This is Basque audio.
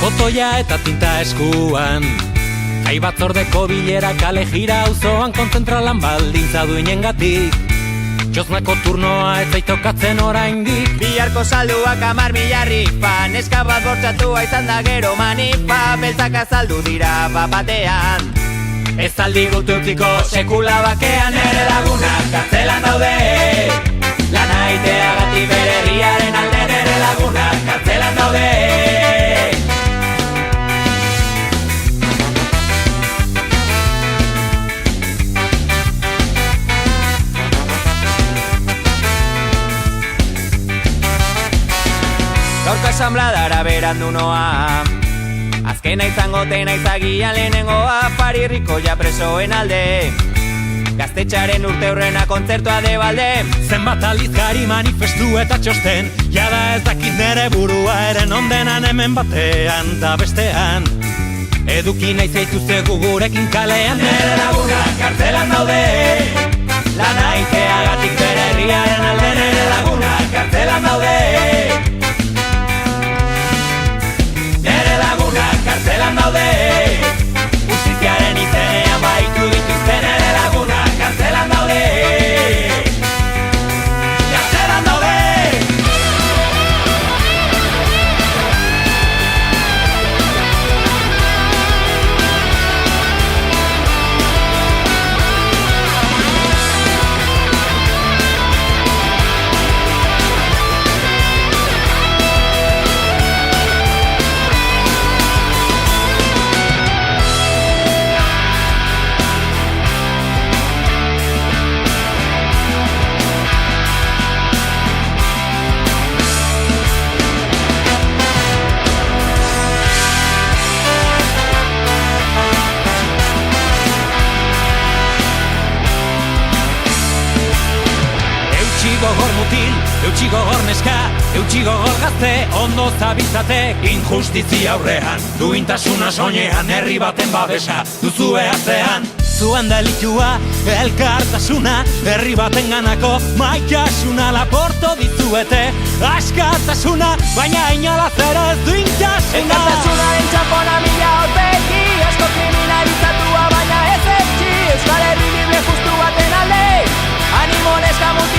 botoia eta tinta eskuan. Jai batzordeko bilera kale jira auzoan konzentralan baldintza duinengatik. Txosnako turnoa ez zaitokatzen oraindik. Biharko salduak 10.000 rifa, neska bat bortxatua izan da gero manifa, beltzak azaldu dira batean. Ez aldigut utziko sekula bakean, ere lagunak kartzelan daude. Lana iteagatik bere herriaren alde, ere lagunak kartzelan daude. Gaurko asambladara berandu noa, azkena izango tena izagia lehenengoa, parirriko ja presoen alde, gaztetxaren urteurrena kontzertua de balde. Zenbat alizkari manifestu eta txosten, jada ez dakit nere burua eren ondenan hemen batean da bestean. Eduki nahi zaituztegu gurekin kalean, nere lagunak kartzelan daude. Lana iteagatik bere herriaren alde, nere lagunak kartzelan daude. Kartzelan daude, justiziaren izenean baitu dituzten ere lagunak kartzelan daude. Kartzelan daude. Gogor mutil, eutxi gogor neska, eutxi gogor gazte, ondo zabitzate, injustizia aurrean, duintasuna soinean, herri baten babesa, duzue atzean. Zuen delitua, elkartasuna, herri baten ganako, maitasuna laporto dizuete, askatasuna, baina inolaz ere ez duintasuna. Elkartasunaren txapona mila aurpegi, asko kriminalizatua, baina ez etxi, Euskal Herri libre justu baten alde, animo neska mutil.